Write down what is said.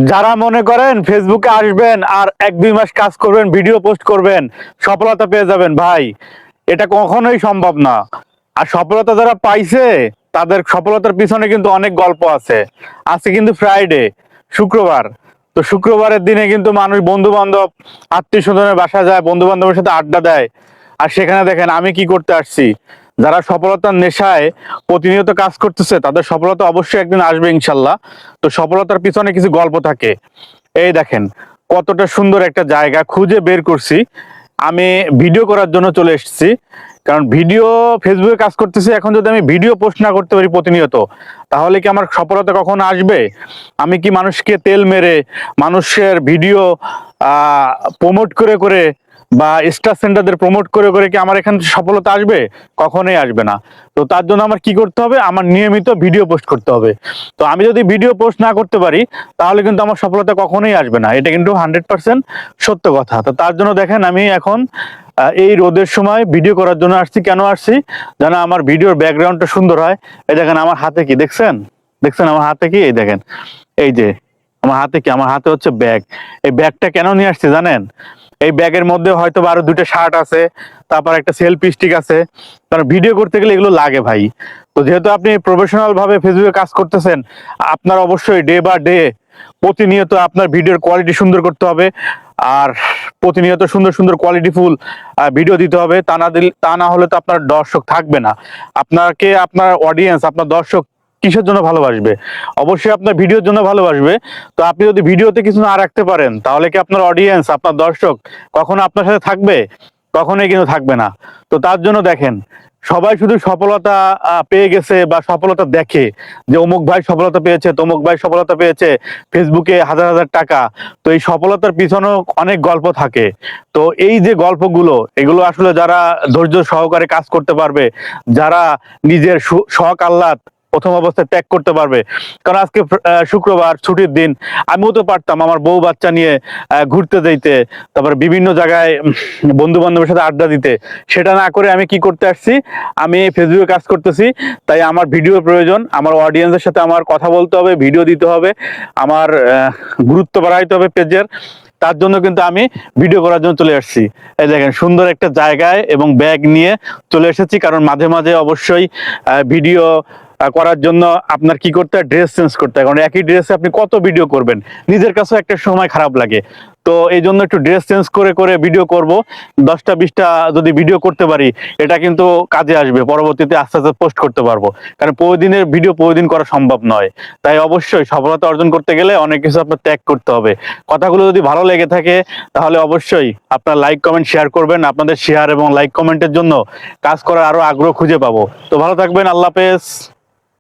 যারা মনে করেন ফেসবুকে আসবেন আর 1-2 মাস কাজ করবেন, ভিডিও পোস্ট করবেন, সফলতা পেয়ে যাবেন, ভাই এটা কখনোই সম্ভব না। আর সফলতা যারা পাইছে তাদের সফলতার পিছনে কিন্তু অনেক গল্প আছে। আজকে কিন্তু ফ্রাইডে, শুক্রবার। তো শুক্রবারের দিনে কিন্তু মানুষ বন্ধু বান্ধব আত্মীয় স্বজনের বাসা যায়, বন্ধু বান্ধবের সাথে আড্ডা দেয়। আর সেখানে দেখেন আমি কি করতে আসছি। যারা সফলতার নেশায় প্রতিনিয়ত কাজ করতেছে তাদের সফলতা অবশ্যই একদিন আসবে ইনশাল্লাহ। তো সফলতার পিছনে কিছু গল্প থাকে। এই দেখেন কতটা সুন্দর একটা জায়গা খুঁজে বের করছি। আমি ভিডিও করার জন্য চলে এসেছি, কারণ ভিডিও ফেসবুকে কাজ করতেছি। এখন যদি আমি ভিডিও পোস্ট না করতে পারি প্রতিনিয়ত, তাহলে কি আমার সফলতা কখনো আসবে? আমি কি মানুষকে তেল মেরে মানুষের ভিডিও প্রমোট করে করে বা স্টার সেন্টারদের প্রমোট করে করে কি আমার এখানে সফলতা আসবে? কখনোই আসবে না। তো তার জন্য আমার কি করতে হবে? আমার নিয়মিত ভিডিও পোস্ট করতে হবে। তো আমি যদি ভিডিও পোস্ট না করতে পারি তাহলে কিন্তু আমার সফলতা কখনোই আসবে না। এটা কিন্তু 100% সত্য কথা। তো তার জন্য দেখেন আমি এখন এই রোদের সময় ভিডিও করার জন্য আসছি। কেন আসছি? যেন আমার ভিডিওর ব্যাকগ্রাউন্ডটা সুন্দর হয়। এই দেখেন আমার হাতে কি দেখছেন? দেখছেন আমার হাতে কি? এই দেখেন, এই যে আমার হাতে কি? আমার হাতে হচ্ছে ব্যাগ। এই ব্যাগটা কেন নিয়ে আসছি জানেন? এই ব্যাগের মধ্যে হয়তো আরো 2টা শার্ট আছে, তারপর একটা সেলফি স্টিক আছে। কারণ ভিডিও করতে গেলে এগুলো লাগে ভাই। তো যেহেতু আপনি প্রফেশনাল ভাবে ফেসবুকে কাজ করতেছেন, আপনার অবশ্যই ডে বা ডে প্রতিনিয়ত আপনার ভিডিওর কোয়ালিটি সুন্দর করতে হবে। আর প্রতিনিয়ত সুন্দর সুন্দর কোয়ালিটিফুল ভিডিও দিতে হবে। তা না হলে তো আপনার দর্শক থাকবে না। আপনাকে আপনার অডিয়েন্স, আপনার দর্শক কিসের জন্য ভালোবাসবে? অবশ্যই আপনার ভিডিওর জন্য ভালোবাসবে। তো আপনি যদি ভিডিওতে কিছু না রাখতে পারেন তাহলে কি আপনার অডিয়েন্স, আপনার দর্শক কখনো আপনার সাথে থাকবে? কখনোই কিন্তু থাকবে না। তো তার জন্য দেখেন সবাই শুধু সফলতা পেয়ে গেছে বা সফলতা দেখে, যে অমুক ভাই সফলতা পেয়েছে, তমুক ভাই সফলতা পেয়েছে, ফেসবুকে হাজার হাজার টাকা। তো এই সফলতার পিছনেও অনেক গল্প থাকে। তো এই যে গল্পগুলো, এগুলো আসলে যারা ধৈর্য সহকারে কাজ করতে পারবে, যারা নিজের শখ আহ্লাদ প্রথম অবস্থায় ত্যাগ করতে পারবে। কারণ আজকে শুক্রবার ছুটির দিন, আমিও তো পারতাম আমার বউ বাচ্চা নিয়ে ঘুরতে যেতে, তারপরে বিভিন্ন জায়গায় বন্ধু বান্ধবের সাথে আড্ডা দিতে। সেটা না করে আমি কি করতে আসছি? আমি ফেসবুকে কাজ করতেছি। তাই আমার ভিডিওর প্রয়োজন, আমার অডিয়েন্সের সাথে আমার কথা বলতে হবে, ভিডিও দিতে হবে, আমার গুরুত্ব বাড়াইতে হবে পেজের। তার জন্য কিন্তু আমি ভিডিও করার জন্য চলে আসছি। এই দেখেন সুন্দর একটা জায়গায় এবং ব্যাগ নিয়ে চলে এসেছি। কারণ মাঝে মাঝে অবশ্যই ভিডিও করার জন্য আপনার কি করতে হয়? ড্রেস চেঞ্জ করতে হয়। কারণ একই ড্রেসে আপনি কত ভিডিও করবেন? নিজের কাছেও একটা সময় খারাপ লাগে। তো এই জন্য একটু ড্রেস চেঞ্জ করে করে ভিডিও করব। 10টা 20টা যদি ভিডিও করতে পারি, এটা কিন্তু কাজে আসবে। পরবর্তীতে আস্তে আস্তে পোস্ট করতে পারবো। কারণ প্রতিদিনের ভিডিও প্রতিদিন করা সম্ভব নয়। তাই অবশ্যই সফলতা অর্জন করতে গেলে অনেক কিছু আপনার ত্যাগ করতে হবে। কথাগুলো যদি ভালো লেগে থাকে তাহলে অবশ্যই আপনার লাইক কমেন্ট শেয়ার করবেন। আপনাদের শেয়ার এবং লাইক কমেন্টের জন্য কাজ করার আরো আগ্রহ খুঁজে পাবো। তো ভালো থাকবেন, আল্লাহ হাফেজ।